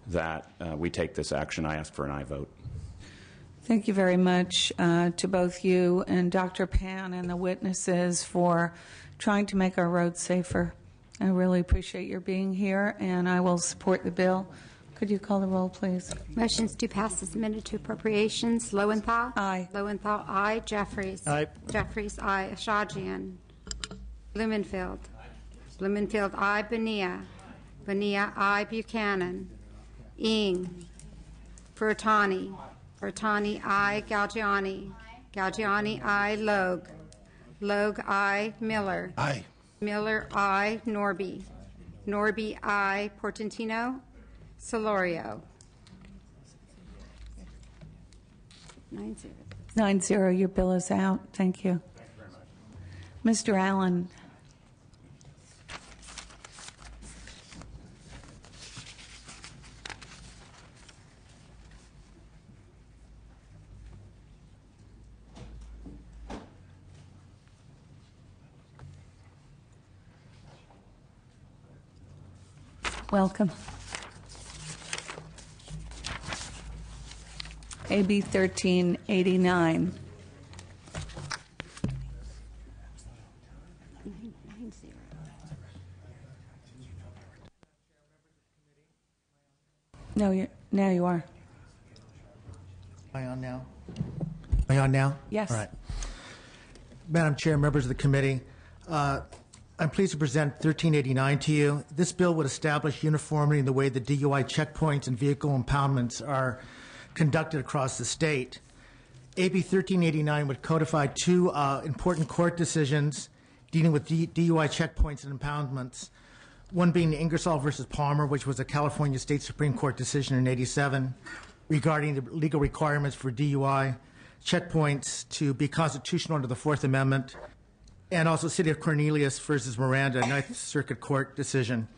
that we take this action. I ask for an aye vote. Thank you very much to both you and Dr. Pan and the witnesses for trying to make our roads safer. I really appreciate your being here, and I will support the bill. Could you call the roll, please? Motions to pass is submitted to appropriations. Lowenthal? Aye. Lowenthal, aye. Jeffries? Aye. Jeffries, aye. Ashajian? Blumenfield? Blumenfield, aye. Bonilla? Bonilla, aye. Buchanan? Ing? Furtani? Furtani, aye. Galgiani? Galgiani, aye. Logue? Logue, aye. Miller? Aye. Miller, aye. Norby? Norby, aye. Portantino? Solorio? 9-0. 9-0, your bill is out. Thank you. Mr. Allen. Welcome. AB 1389. No, now you are. Am I on now? Am I on now? Yes. All right. Madam Chair, members of the committee, I'm pleased to present 1389 to you. This bill would establish uniformity in the way the DUI checkpoints and vehicle impoundments are conducted across the state. AB 1389 would codify two important court decisions dealing with DUI checkpoints and impoundments, one being Ingersoll versus Palmer, which was a California State Supreme Court decision in '87 regarding the legal requirements for DUI checkpoints to be constitutional under the Fourth Amendment, and also City of Cornelius versus Miranda, Ninth Circuit Court decision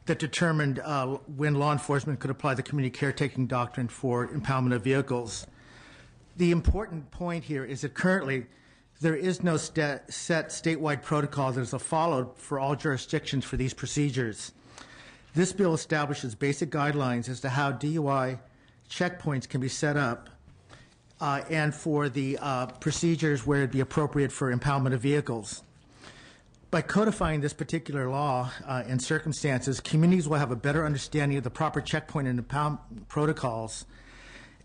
that determined when law enforcement could apply the community caretaking doctrine for impoundment of vehicles. The important point here is that currently there is no set statewide protocol that is followed for all jurisdictions for these procedures. This bill establishes basic guidelines as to how DUI checkpoints can be set up and for the procedures where it would be appropriate for impoundment of vehicles. By codifying this particular law and circumstances, communities will have a better understanding of the proper checkpoint and impound protocols,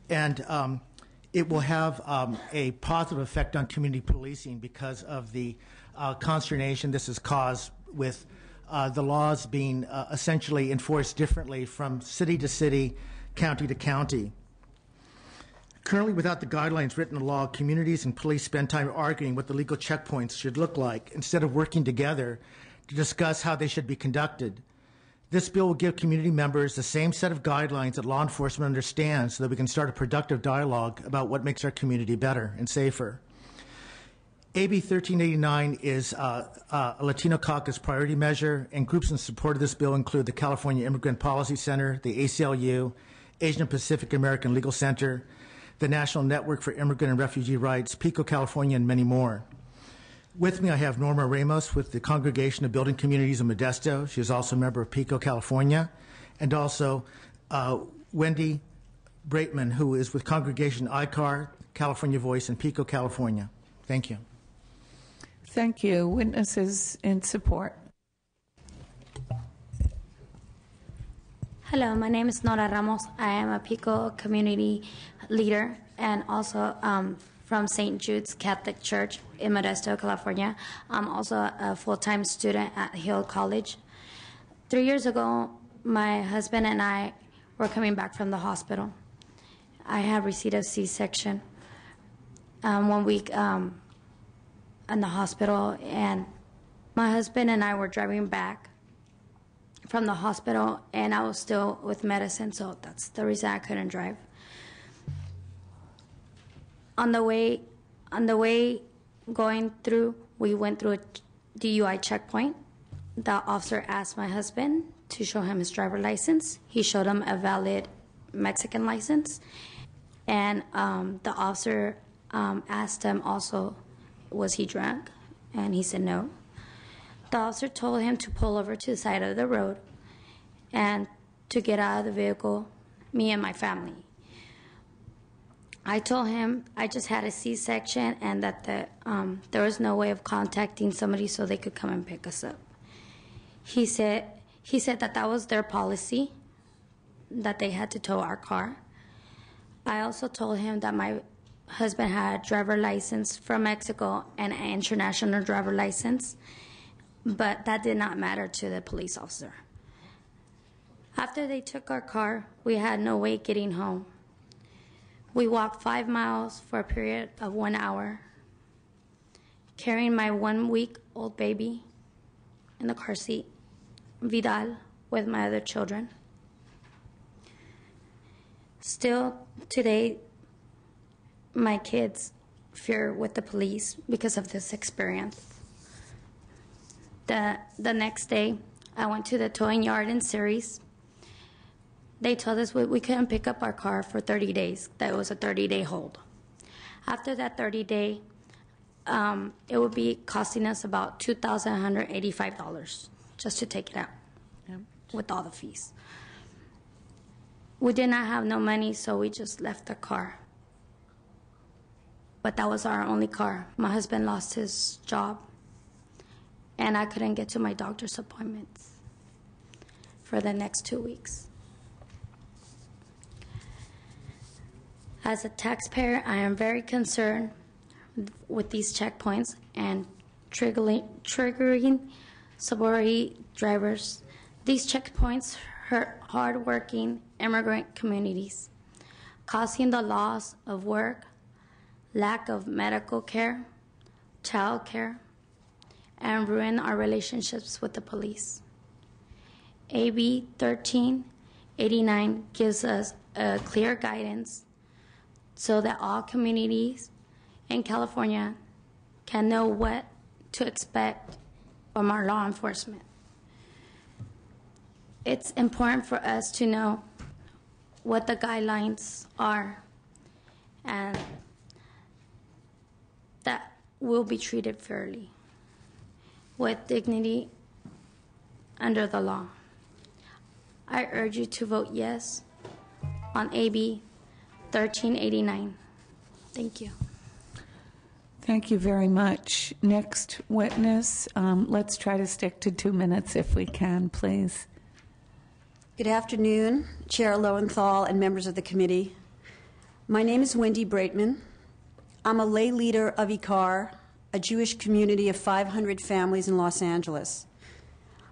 and it will have a positive effect on community policing because of the consternation this has caused with the laws being essentially enforced differently from city to city, county to county. Currently, without the guidelines written in law, communities and police spend time arguing what the legal checkpoints should look like instead of working together to discuss how they should be conducted. This bill will give community members the same set of guidelines that law enforcement understands so that we can start a productive dialogue about what makes our community better and safer. AB 1389 is a Latino caucus priority measure, and groups in support of this bill include the California Immigrant Policy Center, the ACLU, Asian Pacific American Legal Center, the National Network for Immigrant and Refugee Rights, PICO California, and many more. With me, I have Norma Ramos with the Congregation of Building Communities in Modesto. She is also a member of PICO California, and also Wendy Braitman, who is with Congregation ICAR, California Voice, in PICO California. Thank you. Thank you. Witnesses in support. Hello, my name is Nora Ramos. I am a PICO community leader and also from St. Jude's Catholic Church in Modesto, California. I'm also a full-time student at Hill College. 3 years ago, my husband and I were coming back from the hospital. I had received a C-section 1 week in the hospital, and my husband and I were driving back from the hospital, and I was still with medicine, so that's the reason I couldn't drive. On the way going through, we went through a DUI checkpoint. The officer asked my husband to show him his driver's license. He showed him a valid Mexican license, and the officer asked him also, was he drunk? And he said no. The officer told him to pull over to the side of the road and to get out of the vehicle me and my family. I told him I just had a C-section and that there was no way of contacting somebody so they could come and pick us up. He said that was their policy, that they had to tow our car. I also told him that my husband had a driver license from Mexico and an international driver license, but that did not matter to the police officer. After they took our car, we had no way getting home. We walked 5 miles for a period of 1 hour, carrying my 1-week-old baby in the car seat, Vidal, with my other children. Still, today, my kids fear with the police because of this experience. The next day, I went to the towing yard in Ceres. They told us we couldn't pick up our car for 30 days, that it was a 30-day hold. After that 30-day, it would be costing us about $2,185 just to take it out with all the fees. We did not have no money, so we just left the car. But that was our only car. My husband lost his job, and I couldn't get to my doctor's appointments for the next 2 weeks. As a taxpayer, I am very concerned with these checkpoints and triggering sobriety drivers. These checkpoints hurt hard-working immigrant communities, causing the loss of work, lack of medical care, child care, and ruin our relationships with the police. AB 1389 gives us a clear guidance so that all communities in California can know what to expect from our law enforcement. It's important for us to know what the guidelines are and that we'll be treated fairly with dignity under the law. I urge you to vote yes on AB 1389. Thank you. Thank you very much. Next witness, let's try to stick to 2 minutes if we can, please. Good afternoon, Chair Lowenthal and members of the committee. My name is Wendy Braitman. I'm a lay leader of ICAR, a Jewish community of 500 families in Los Angeles.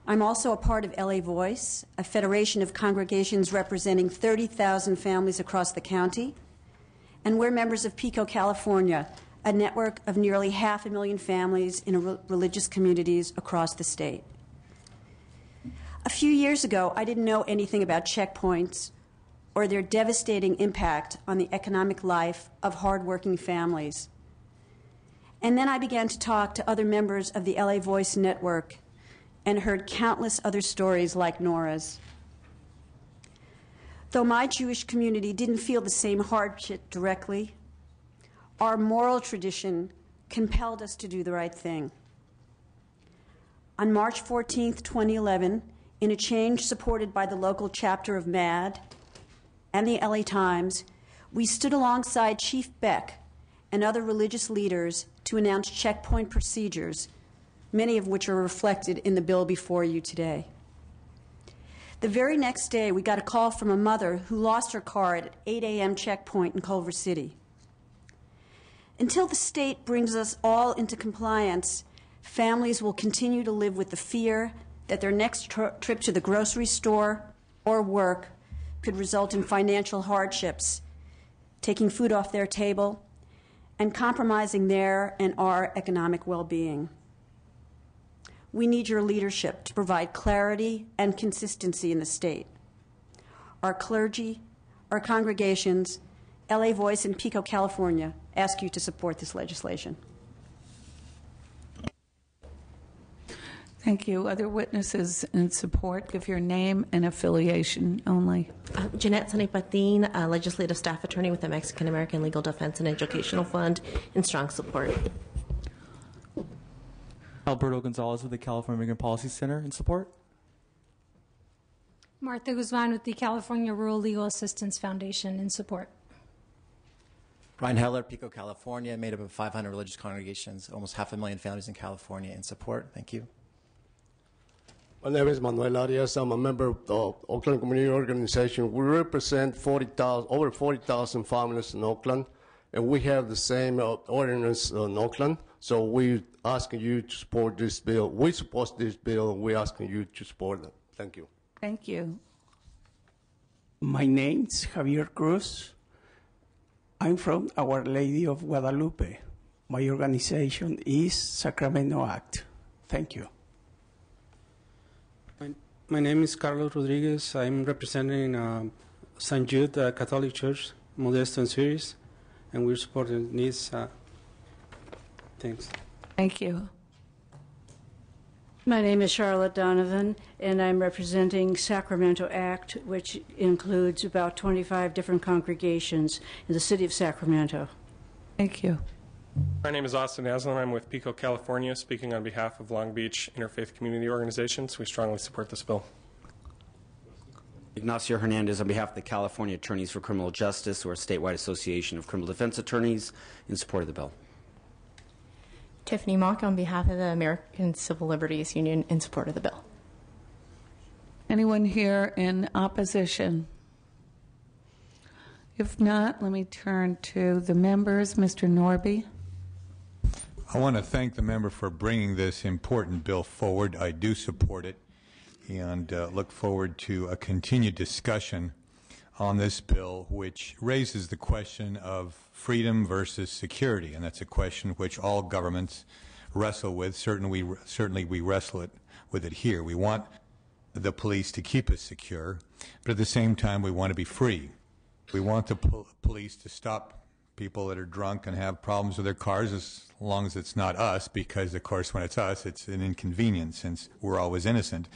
I'm also a part of LA Voice, a federation of congregations representing 30,000 families across the county. And we're members of PICO California, a network of nearly 500,000 families in religious communities across the state. A few years ago, I didn't know anything about checkpoints or their devastating impact on the economic life of hardworking families. And then I began to talk to other members of the LA Voice network and heard countless other stories like Nora's. Though my Jewish community didn't feel the same hardship directly, our moral tradition compelled us to do the right thing. On March 14, 2011, in a change supported by the local chapter of MAD and the LA Times, we stood alongside Chief Beck and other religious leaders to announce checkpoint procedures, many of which are reflected in the bill before you today. The very next day, we got a call from a mother who lost her car at an 8 a.m. checkpoint in Culver City. Until the state brings us all into compliance, families will continue to live with the fear that their next trip to the grocery store or work could result in financial hardships, taking food off their table, and compromising their and our economic well-being. We need your leadership to provide clarity and consistency in the state. Our clergy, our congregations, LA Voice, and PICO California ask you to support this legislation. Thank you. Other witnesses in support, give your name and affiliation only. Jeanette Sanepatin, legislative staff attorney with the Mexican American Legal Defense and Educational Fund, in strong support. Alberto Gonzalez with the California Immigrant Policy Center, in support. Martha Guzman with the California Rural Legal Assistance Foundation in support. Ryan Heller, Pico, California, made up of 500 religious congregations, almost 500,000 families in California in support. Thank you. My name is Manuel Arias. I'm a member of the Oakland Community Organization. We represent over 40,000 families in Oakland, and we have the same ordinance in Oakland. So we're asking you to support this bill. We support this bill, and we're asking you to support it. Thank you. Thank you. My name's Javier Cruz. I'm from Our Lady of Guadalupe. My organization is Sacramento Act. Thank you. My name is Carlos Rodriguez. I'm representing St. Jude Catholic Church, Modesto and Ceres, and we're supporting these things. Thank you. My name is Charlotte Donovan, and I'm representing Sacramento Act, which includes about 25 different congregations in the city of Sacramento. Thank you. My name is Austin Aslan. I'm with Pico, California, speaking on behalf of Long Beach Interfaith Community Organizations. We strongly support this bill. Ignacio Hernandez on behalf of the California Attorneys for Criminal Justice, or a statewide association of criminal defense attorneys, in support of the bill. Tiffany Mock on behalf of the American Civil Liberties Union in support of the bill. Anyone here in opposition? If not, let me turn to the members. Mr. Norby. I want to thank the member for bringing this important bill forward. I do support it and look forward to a continued discussion on this bill, which raises the question of freedom versus security, and that's a question which all governments wrestle with. Certainly we wrestle with it here. We want the police to keep us secure, but at the same time we want to be free. We want the police to stop people that are drunk and have problems with their cars, as long as it's not us, because of course when it's us it's an inconvenience since we're always innocent.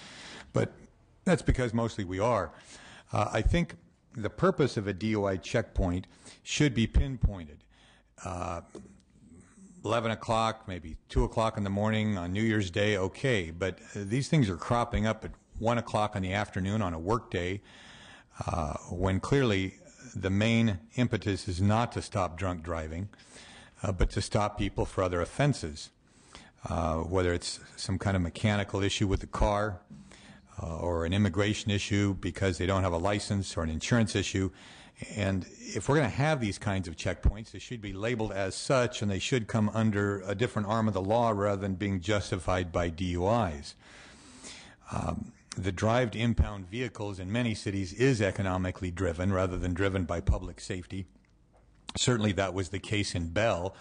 But that's because mostly we are. I think the purpose of a DUI checkpoint should be pinpointed. 11 o'clock, maybe 2 o'clock in the morning on New Year's Day, okay, but these things are cropping up at 1 o'clock in the afternoon on a work day when clearly the main impetus is not to stop drunk driving, but to stop people for other offenses, whether it's some kind of mechanical issue with the car, or an immigration issue because they don't have a license, or an insurance issue. And if we're going to have these kinds of checkpoints, they should be labeled as such, and they should come under a different arm of the law rather than being justified by DUIs. The drive to impound vehicles in many cities is economically driven rather than driven by public safety. Certainly that was the case in Bell.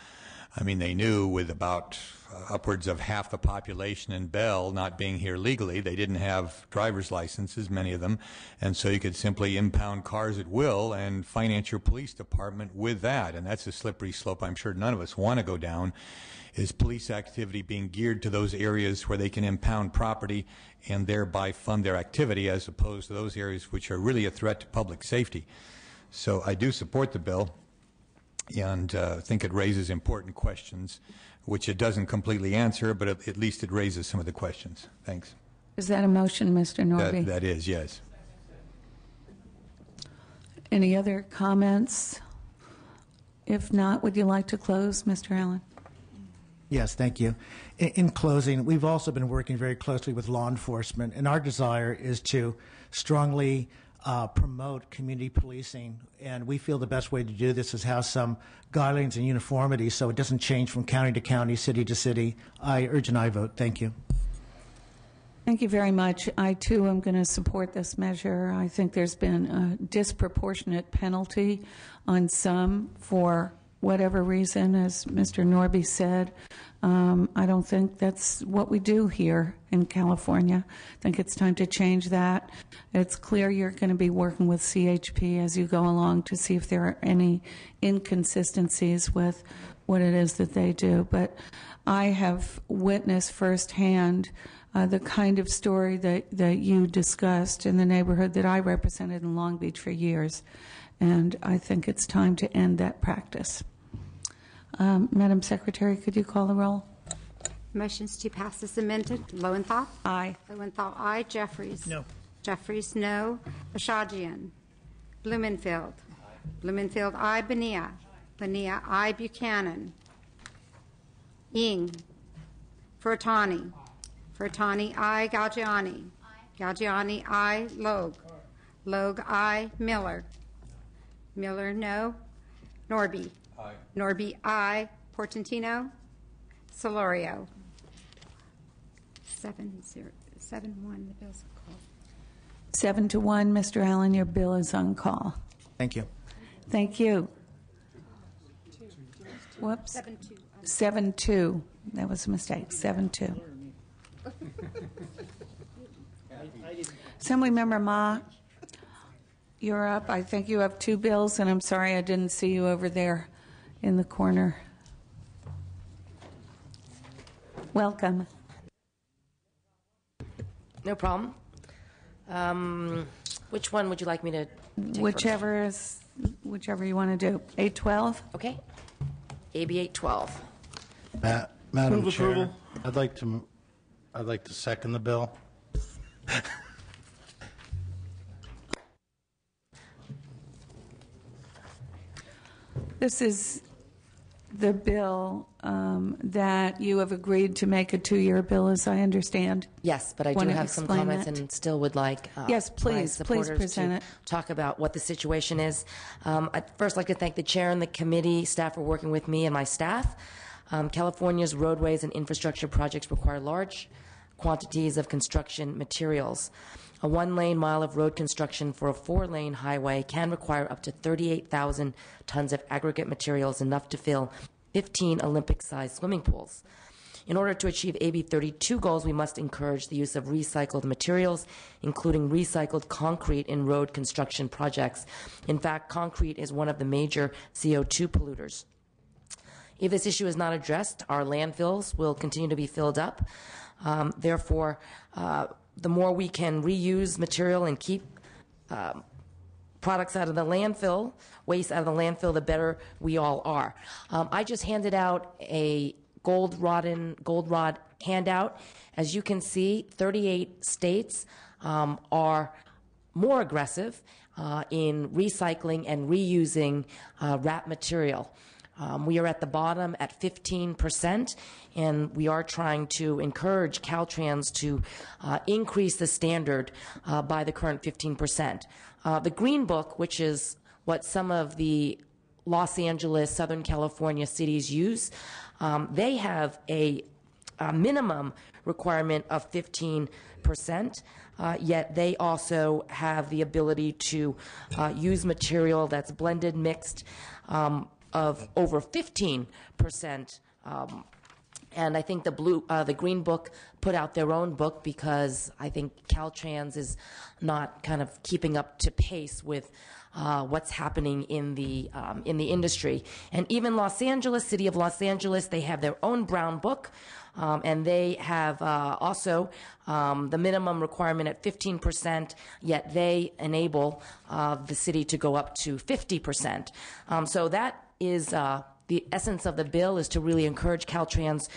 I mean, they knew with about upwards of half the population in Bell not being here legally, they didn't have driver's licenses, many of them, and so you could simply impound cars at will and finance your police department with that, and that's a slippery slope I'm sure none of us want to go down, is police activity being geared to those areas where they can impound property and thereby fund their activity, as opposed to those areas which are really a threat to public safety. So I do support the bill, and think it raises important questions, which it doesn't completely answer, but at least it raises some of the questions. Thanks. Is that a motion, Mr. Norby? That is, yes. Any other comments? If not, would you like to close, Mr. Allen? Yes, thank you. In closing, we've also been working very closely with law enforcement, and our desire is to strongly promote community policing, and we feel the best way to do this is have some guidelines and uniformity so it doesn't change from county to county, city to city. I urge an aye vote. Thank you. Thank you very much. I, too, am going to support this measure. I think there's been a disproportionate penalty on some for whatever reason, as Mr. Norby said. I don't think that's what we do here in California. I think it's time to change that. It's clear you're going to be working with CHP as you go along to see if there are any inconsistencies with what it is that they do. But I have witnessed firsthand the kind of story that you discussed in the neighborhood that I represented in Long Beach for years. And I think it's time to end that practice. Madam Secretary, could you call the roll? Motions to pass as amended. Lowenthal? Aye. Lowenthal, aye. Jeffries? No. Jeffries, no. Bashajian. Blumenfield. Blumenfield, I. Bonilla. Bonilla, I. Buchanan. Ying. Furtani. Furtani, I. Galgiani. Galgiani, I. Logue. Logue, I. Miller. Miller, no. Norby. Aye. Norby, I. Portantino. Solorio. 7-1, the bill's called. 7-1, Mr. Allen, your bill is on call. Thank you. Thank you. Whoops. 7-2. That was a mistake. 7-2. Assemblymember Ma, you're up. I think you have 2 bills, and I'm sorry I didn't see you over there in the corner. Welcome. No problem. Which one would you like me to take Whichever you want to do. 812? Okay. AB 812. Madam Move Chair, approval. I'd like to second the bill. This is the bill that you have agreed to make a 2-year bill, as I understand. Yes, but I do Want to have some explain comments that? and still would like Yes, my please supporters present to it. talk about what the situation is. I'd first like to thank the chair and the committee staff for working with me and my staff. California's roadways and infrastructure projects require large quantities of construction materials. A 1-lane mile of road construction for a 4-lane highway can require up to 38,000 tons of aggregate materials, enough to fill 15 Olympic-sized swimming pools. In order to achieve AB 32 goals, we must encourage the use of recycled materials, including recycled concrete in road construction projects. In fact, concrete is one of the major CO2 polluters. If this issue is not addressed, our landfills will continue to be filled up. Therefore, the more we can reuse material and keep products out of the landfill, waste out of the landfill, the better we all are. I just handed out a gold rod handout. As you can see, 38 states are more aggressive in recycling and reusing wrap material. We are at the bottom at 15%, and we are trying to encourage Caltrans to increase the standard by the current 15%. The Green Book, which is what some of the Los Angeles, Southern California cities use, they have a minimum requirement of 15%, yet they also have the ability to use material that's blended, mixed, of over 15%. And I think the Green Book put out their own book because I think Caltrans is not kind of keeping up to pace with what's happening in the industry. And even Los Angeles, City of Los Angeles, they have their own brown book. And they have also the minimum requirement at 15%, yet they enable the city to go up to 50%. So that is the essence of the bill, is to really encourage Caltrans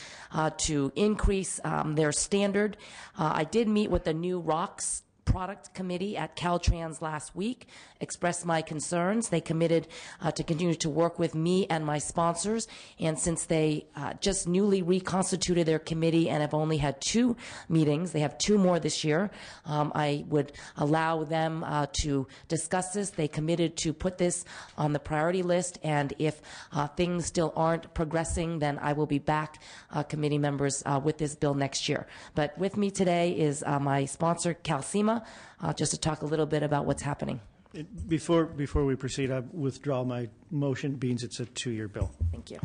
to increase their standard. I did meet with the New Rocks Product Committee at Caltrans last week, expressed my concerns. They committed to continue to work with me and my sponsors, and since they just newly reconstituted their committee and have only had 2 meetings, they have 2 more this year, I would allow them to discuss this. They committed to put this on the priority list, and if things still aren't progressing, then I will be back, committee members, with this bill next year. But with me today is my sponsor, CalCEMA, just to talk a little bit about what's happening. Before we proceed, I withdraw my motion, being it's a 2-year bill. Thank you.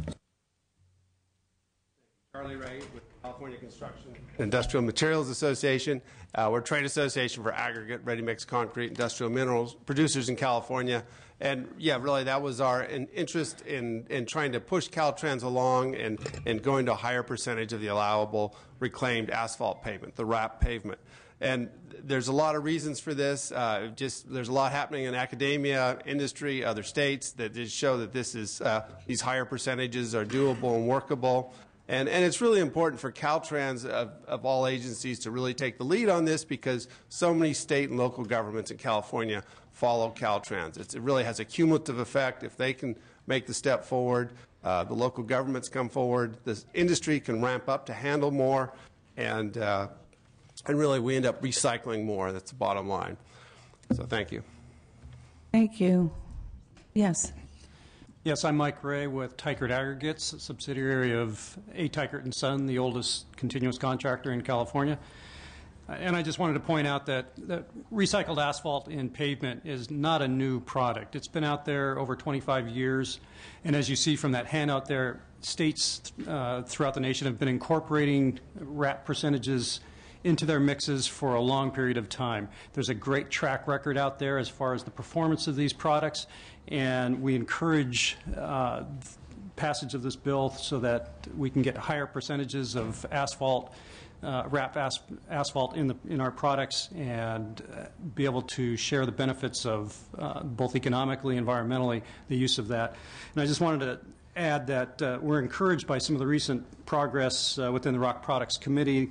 Charlie Ray with California Construction Industrial Materials Association. We're a trade association for aggregate, ready-mix concrete, industrial minerals producers in California. And yeah, really that was our interest in trying to push Caltrans along and going to a higher percentage of the allowable reclaimed asphalt pavement, the wrap pavement. And there's a lot of reasons for this. There's a lot happening in academia, industry, other states that just show that this is these higher percentages are doable and workable. And it's really important for Caltrans of all agencies to really take the lead on this, because so many state and local governments in California follow Caltrans. It really has a cumulative effect. If they can make the step forward, the local governments come forward, the industry can ramp up to handle more, and really we end up recycling more. That's the bottom line. So thank you. Thank you. Yes. Yes, I'm Mike Ray with Teichert Aggregates, a subsidiary of A. Teichert & Son, the oldest continuous contractor in California. And I just wanted to point out that recycled asphalt in pavement is not a new product. It's been out there over 25 years. And as you see from that handout there, states throughout the nation have been incorporating RAP percentages into their mixes for a long period of time. There's a great track record out there as far as the performance of these products, and we encourage passage of this bill so that we can get higher percentages of asphalt, RAP asphalt in our products, and be able to share the benefits of both economically, environmentally, the use of that. And I just wanted to add that we're encouraged by some of the recent progress within the Rock Products Committee,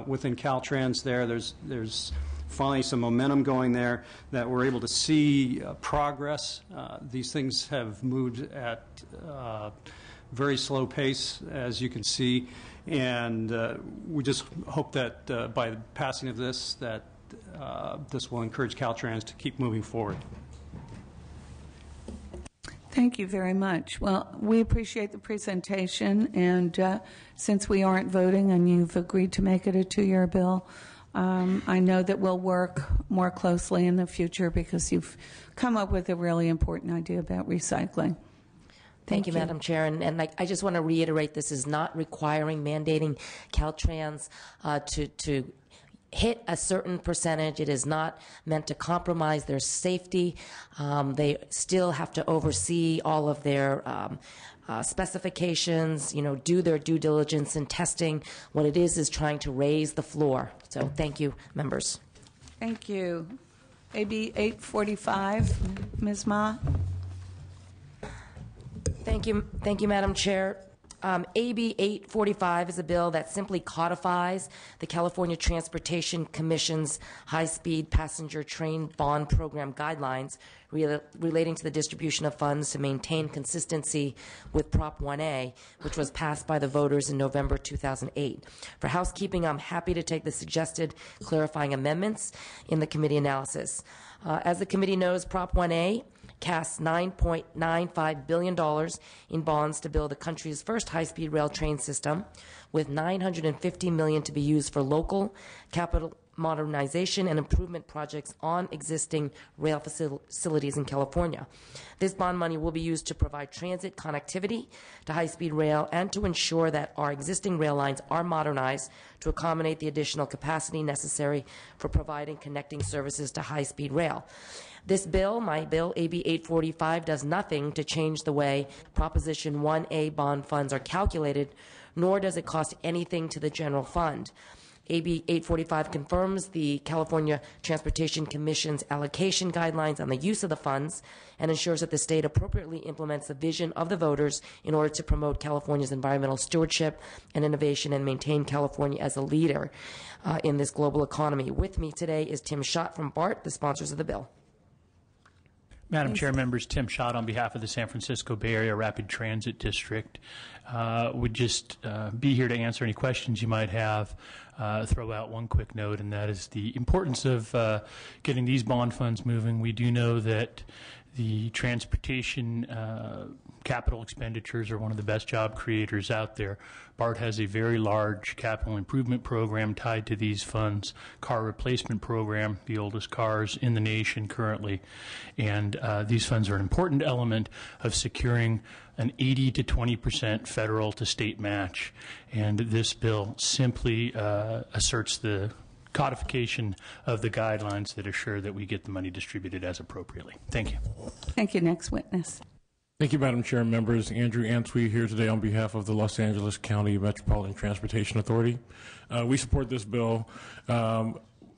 within Caltrans there. There's finally some momentum going there, that we're able to see progress. These things have moved at very slow pace, as you can see, and we just hope that by the passing of this, that this will encourage Caltrans to keep moving forward. Thank you very much. Well, we appreciate the presentation, and since we aren't voting and you've agreed to make it a 2-year bill, I know that we'll work more closely in the future, because you've come up with a really important idea about recycling. Thank you, Madam Chair. And I just want to reiterate, this is not requiring, mandating Caltrans to hit a certain percentage. It is not meant to compromise their safety. They still have to oversee all of their specifications, do their due diligence in testing. What it is trying to raise the floor. So thank you, members. Thank you. AB 845, Ms. Ma. Thank you, Madam Chair. AB 845 is a bill that simply codifies the California Transportation Commission's high-speed passenger train bond program guidelines relating to the distribution of funds to maintain consistency with Prop 1A, which was passed by the voters in November 2008. For housekeeping, I'm happy to take the suggested clarifying amendments in the committee analysis. As the committee knows, Prop 1A casts $9.95 billion in bonds to build the country's first high-speed rail train system, with $950 million to be used for local capital modernization and improvement projects on existing rail facilities in California. This bond money will be used to provide transit connectivity to high-speed rail and to ensure that our existing rail lines are modernized to accommodate the additional capacity necessary for providing connecting services to high-speed rail. This bill, my bill, AB 845, does nothing to change the way Proposition 1A bond funds are calculated, nor does it cost anything to the general fund. AB 845 confirms the California Transportation Commission's allocation guidelines on the use of the funds and ensures that the state appropriately implements the vision of the voters in order to promote California's environmental stewardship and innovation and maintain California as a leader in this global economy. With me today is Tim Schott from BART, the sponsors of the bill. Madam Chair, members, Tim Schott on behalf of the San Francisco Bay Area Rapid Transit District. Would just be here to answer any questions you might have. Throw out one quick note, and that is the importance of getting these bond funds moving. We do know that the transportation capital expenditures are one of the best job creators out there. BART has a very large capital improvement program tied to these funds, car replacement program, the oldest cars in the nation currently. And these funds are an important element of securing an 80 to 20% federal to state match. And this bill simply asserts the codification of the guidelines that assure that we get the money distributed as appropriately. Thank you. Thank you. Next witness. Thank you, Madam Chair and members. Andrew Answe here today on behalf of the Los Angeles County Metropolitan Transportation Authority. We support this bill.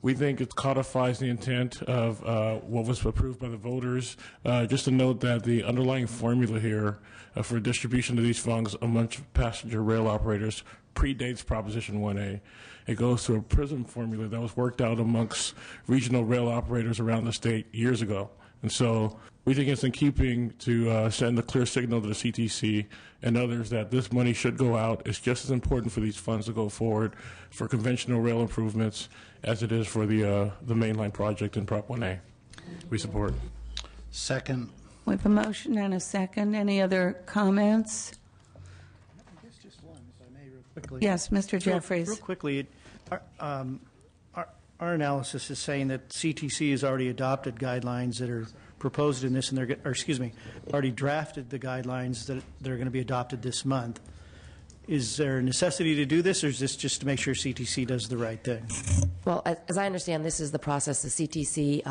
We think it codifies the intent of what was approved by the voters. Just to note that the underlying formula here for distribution of these funds amongst passenger rail operators predates Proposition 1A. It goes to a PRISM formula that was worked out amongst regional rail operators around the state years ago. And so we think it's in keeping to send a clear signal to the CTC and others that this money should go out. It's just as important for these funds to go forward for conventional rail improvements as it is for the mainline project in Prop 1A. We support. Second. We have a motion and a second. Any other comments? I guess just one, if I may, real quickly. Yes, Mr. Jeffries. Real quickly, our analysis is saying that CTC has already adopted guidelines that are proposed in this, and already drafted the guidelines that are going to be adopted this month. Is there a necessity to do this, or is this just to make sure CTC does the right thing? Well, as I understand, this is the process. The CTC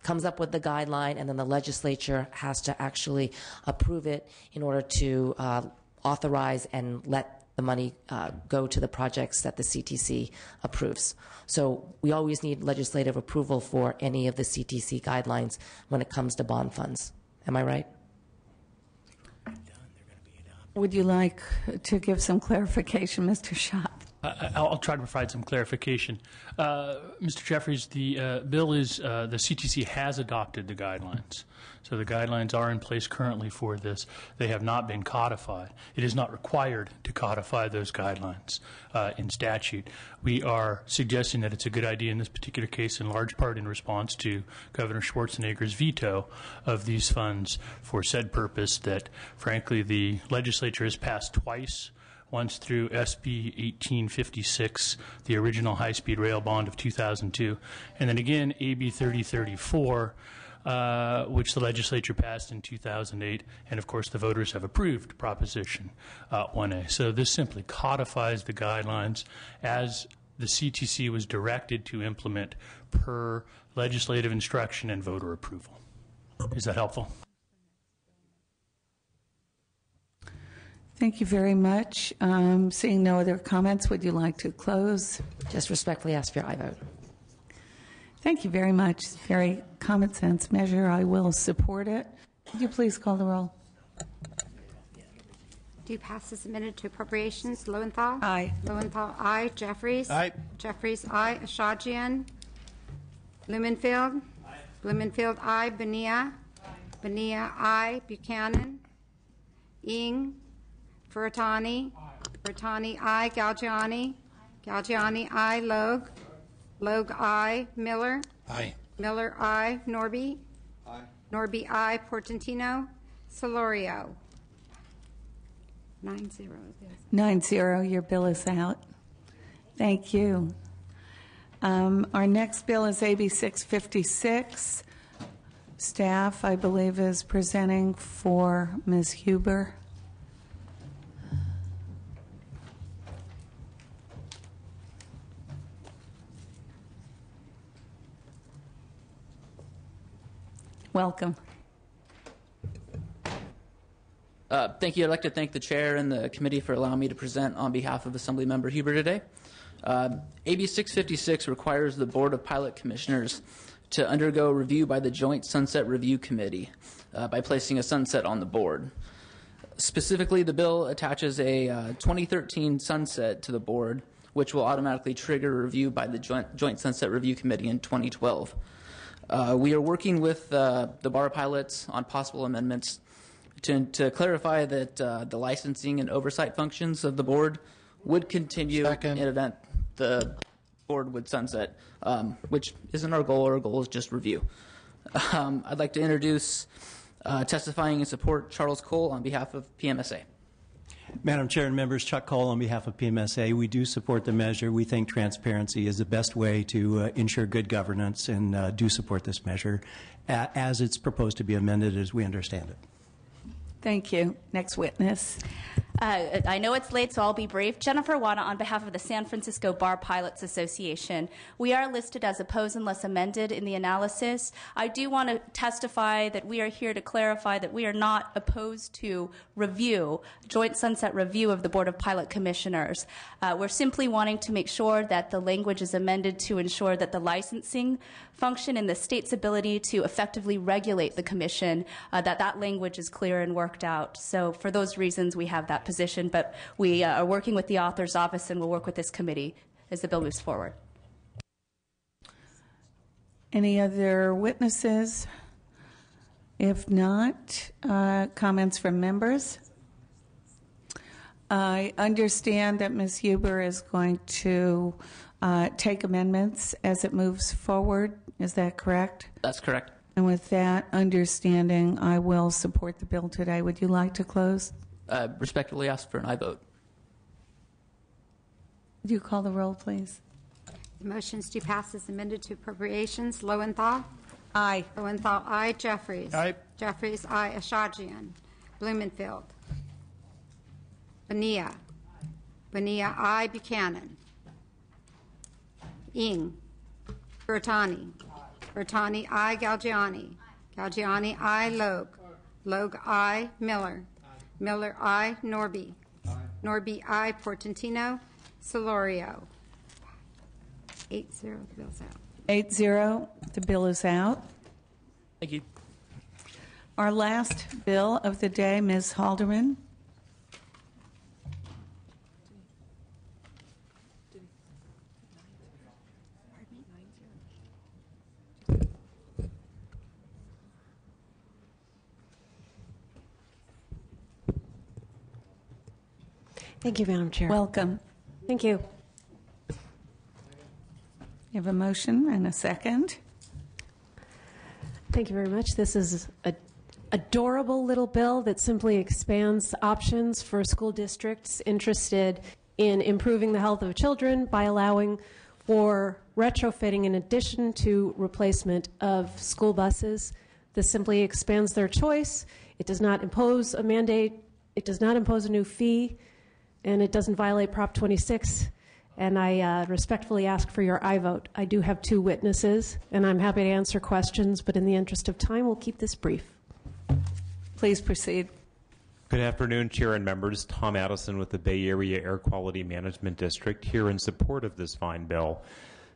comes up with the guideline, and then the legislature has to actually approve it in order to authorize and let the money go to the projects that the CTC approves. So we always need legislative approval for any of the CTC guidelines when it comes to bond funds. Am I right? Would you like to give some clarification, Mr. Schott? I'll try to provide some clarification. Mr. Jeffries, the bill is, the CTC has adopted the guidelines. So the guidelines are in place currently for this. They have not been codified. It is not required to codify those guidelines in statute. We are suggesting that it's a good idea in this particular case, in large part in response to Governor Schwarzenegger's veto of these funds for said purpose that, frankly, the legislature has passed twice. Once through SB 1856, the original high-speed rail bond of 2002, and then again AB 3034, which the legislature passed in 2008, and of course the voters have approved Proposition 1A. So this simply codifies the guidelines as the CTC was directed to implement per legislative instruction and voter approval. Is that helpful? Thank you very much. Seeing no other comments, would you like to close? Just respectfully ask for your aye vote. Thank you very much. Very common sense measure. I will support it. Could you please call the roll? Do pass as submitted to appropriations. Lowenthal? Aye. Lowenthal, aye. Jeffries? Aye. Jeffries, aye. Ashajian? Blumenfield? Aye. Blumenfield, aye. Benia? Benia, aye. Buchanan? Ing? Furtani? Furtani, aye. Galgiani? Galgiani, aye. Logue? Logue, aye. Miller? Aye. Miller, aye. Norby? Aye. Norby, aye. Portantino? Solorio? 9-0. 9-0. Your bill is out. Thank you. Our next bill is AB 656. Staff, I believe, is presenting for Ms. Huber. Welcome. Thank you. I'd like to thank the chair and the committee for allowing me to present on behalf of Assemblymember Huber today. AB 656 requires the Board of Pilot Commissioners to undergo review by the Joint Sunset Review Committee by placing a sunset on the board. Specifically, the bill attaches a 2013 sunset to the board, which will automatically trigger a review by the Joint Sunset Review Committee in 2012. We are working with the bar pilots on possible amendments to clarify that the licensing and oversight functions of the board would continue in event the board would sunset, which isn't our goal. Our goal is just review. I'd like to introduce testifying in support Charles Cole on behalf of PMSA. Madam Chair and members, Chuck Cole on behalf of PMSA. We do support the measure. We think transparency is the best way to ensure good governance and do support this measure as it's proposed to be amended as we understand it. Thank you. Next witness. I know it's late, so I'll be brief. Jennifer Wana on behalf of the San Francisco Bar Pilots Association. We are listed as opposed unless amended in the analysis. I do want to testify that we are here to clarify that we are not opposed to joint sunset review of the Board of Pilot Commissioners. We're simply wanting to make sure that the language is amended to ensure that the licensing function and the state's ability to effectively regulate the commission, that language is clear and worked out. So for those reasons, we have that position, but we are working with the author's office and will work with this committee as the bill moves forward. Any other witnesses? If not, comments from members? I understand that Ms. Huber is going to take amendments as it moves forward. Is that correct? That's correct. And with that understanding, I will support the bill today. Would you like to close? Respectfully ask for an aye vote. Would you call the roll, please? The motions to pass as amended to appropriations. Lowenthal. Aye. Lowenthal, aye. Jeffries. Aye. Jeffries, aye. Ashajian. Blumenfield. Bonilla. Bonilla, aye. Buchanan. Ing. Bertani. Bertani, aye. Galgiani. Galgiani, aye. Logue. Logue, aye. Miller. Miller, aye. Norby. Norby, aye. Portantino. Solorio. 8-0, the bill's out. 8-0, the bill is out. Thank you. Our last bill of the day, Ms. Halderman. Thank you, Madam Chair. Welcome. Thank you. You have a motion and a second. Thank you very much. This is an adorable little bill that simply expands options for school districts interested in improving the health of children by allowing for retrofitting in addition to replacement of school buses. This simply expands their choice. It does not impose a mandate. It does not impose a new fee. And it doesn't violate Prop 26. And I respectfully ask for your aye vote. I do have 2 witnesses, and I'm happy to answer questions, but in the interest of time, we'll keep this brief. Please proceed. Good afternoon, Chair and members. Tom Addison with the Bay Area Air Quality Management District here in support of this fine bill.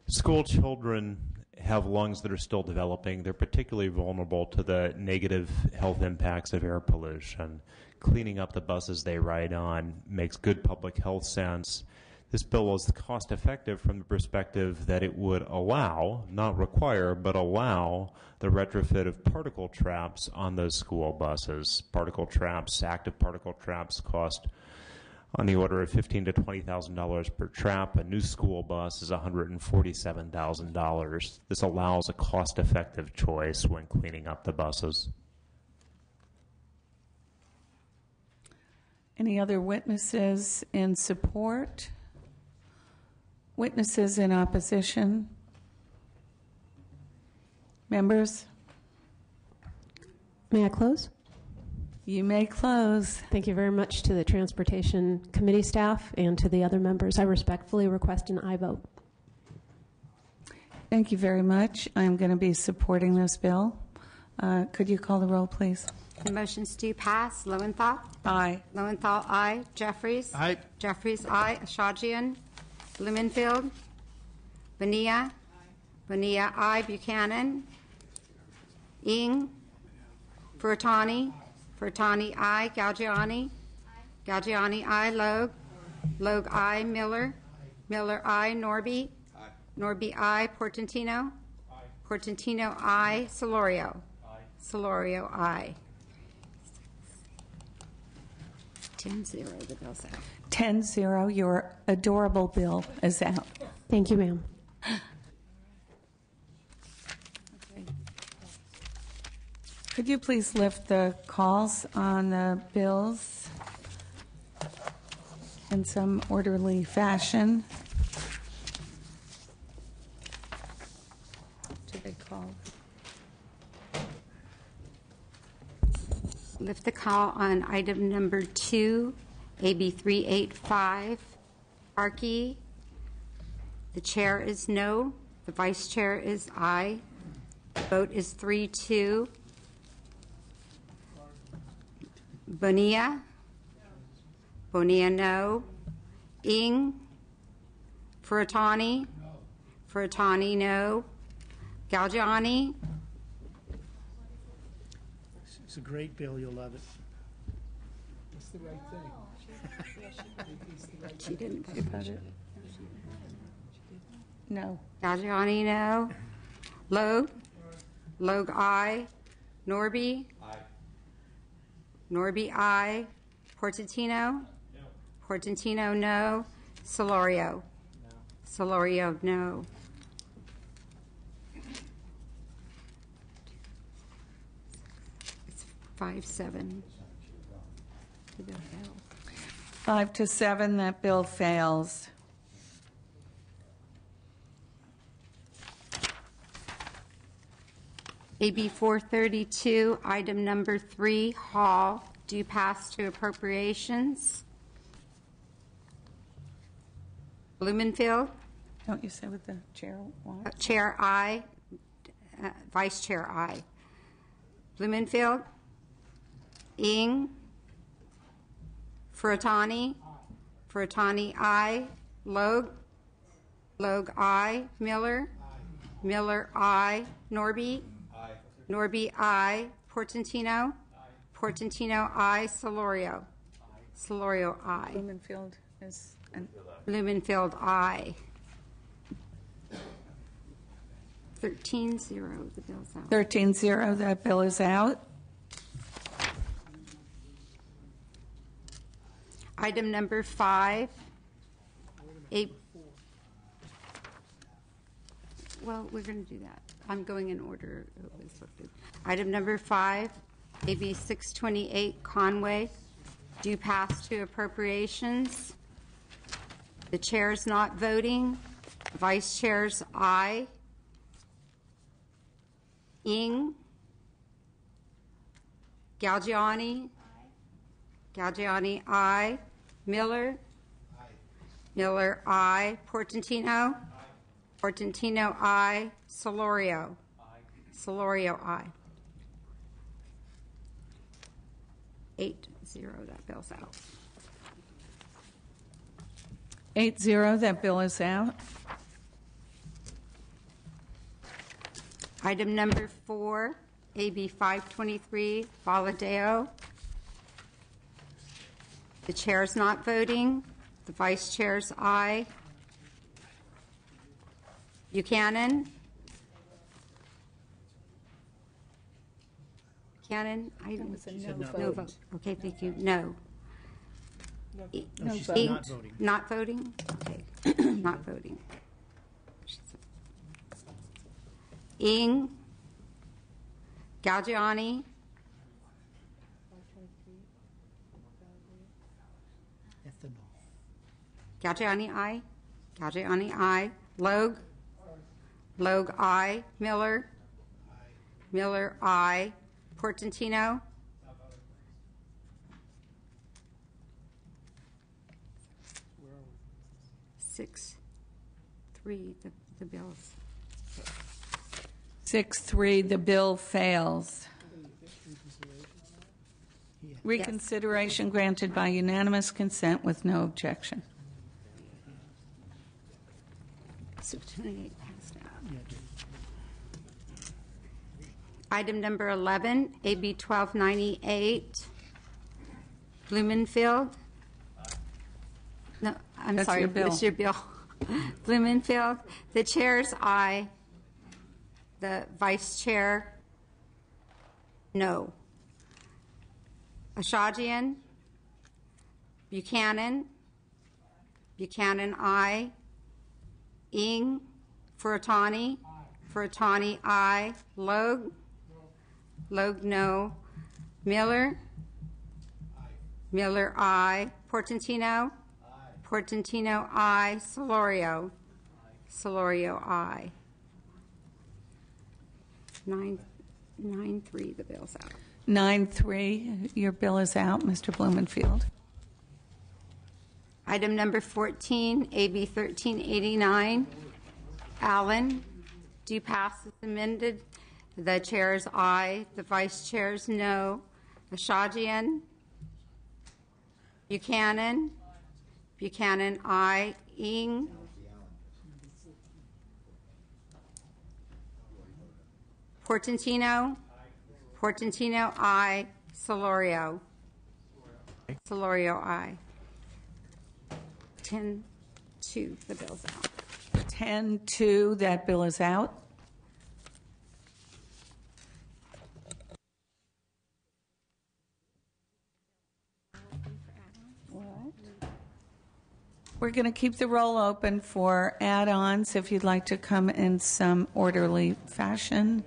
School children have lungs that are still developing. They're particularly vulnerable to the negative health impacts of air pollution. Cleaning up the buses they ride on makes good public health sense. This bill is cost effective from the perspective that it would allow, not require, but allow the retrofit of particle traps on those school buses. Particle traps, active particle traps cost on the order of $15,000 to $20,000 per trap. A new school bus is $147,000. This allows a cost-effective choice when cleaning up the buses. Any other witnesses in support? Witnesses in opposition? Members? May I close? You may close. Thank you very much to the Transportation Committee staff and to the other members. I respectfully request an aye vote. Thank you very much. I'm going to be supporting this bill. Could you call the roll, please? The motions do pass. Lowenthal. Aye. Lowenthal, aye. Jeffries. Aye. Jeffries, aye. Ashajian. Blumenfield. Bonilla. Bonilla, aye. Buchanan. Ing. Furtani. Furtani, aye. Galgiani. Galgiani, aye. Logue. Logue, aye. Miller. Miller, aye. Norby. Norby, aye. Portantino. Portantino, aye. Solorio. Solorio, aye. 10-0, the bill's out. 10-0, your adorable bill is out. Thank you, ma'am. Could you please lift the calls on the bills in some orderly fashion? Did they call? Lift the call on item number 2, AB 385, Harkey. The chair is no. The vice chair is aye. The vote is 3-2. Bonilla. Bonilla, no. Ing. Furutani. Furutani, no. Galgiani. It's a great bill. You'll love it. It's the right thing. She didn't vote about it. No. Galgiani, no. Logue. Logue, aye. Norby. Aye. Norby, aye. Portantino. No. Portantino, no. Solorio. No. Solorio, no. It's 5-7. 5-7, that bill fails. AB 432, item number 3, Hall, due pass to appropriations. Blumenfield. Don't you say what the chair wants? Chair, aye. Vice Chair, aye. Blumenfield. Ing. Furutani. Furutani, aye. Logue. Logue, aye. Miller. Miller, aye. Norby. Norby, aye. Portantino. Portantino, aye. Solorio. Solorio, aye. Blumenfield is an Blumenfield, aye. 13-0, the bill's out. 13-0, that bill is out. Item number 5. Well, we're going to do that. I'm going in order. Item number 5, AB 628, Conway, due pass to appropriations. The chair's not voting. Vice chair's aye. Ing. Galgiani. Galgiani, aye. Miller. Miller, aye. Portantino. Portantino, aye. Solorio. Solorio, aye. 8-0, that bill's out. 8-0, that bill is out. Item number 4, AB 523, Valadeo. The chair's not voting. The vice chair's aye. Buchanan. Buchanan, item. No vote. Okay, thank you. No. No, she said not voting. Not voting? Okay. Not voting. Ing. Galgiani. Galgiani, aye. Galgiani, aye. Logue. Logue, aye. Miller. Miller, aye. Portantino. Six, 3, the bills. 6-3, the bill fails. Reconsideration granted by unanimous consent with no objection. 628 passed out. Item number 11, AB 1298, Blumenfield. No, I'm That's sorry, your bill. it's your bill. Blumenfield. The chair's aye. The vice chair, no. Ashajian. Buchanan. Buchanan, aye. Ing. Furutani. Furutani, aye. Logue. Logue, no. Miller. Miller, aye. Portantino. Portantino, aye. Solorio. Solorio, aye. 9-3, the bill's out. 9-3, your bill is out, Mr. Blumenfield. Item number 14, AB 1389. Allen, do you pass as amended? The chair's aye. The vice chair's no. Ashajian? Buchanan? Buchanan, aye. Ing? Portantino? Portantino, aye. Solorio? Solorio, aye. 10-2, the bill's out. 10-2, that bill is out. We're going to keep the roll open for add-ons if you'd like to come in some orderly fashion.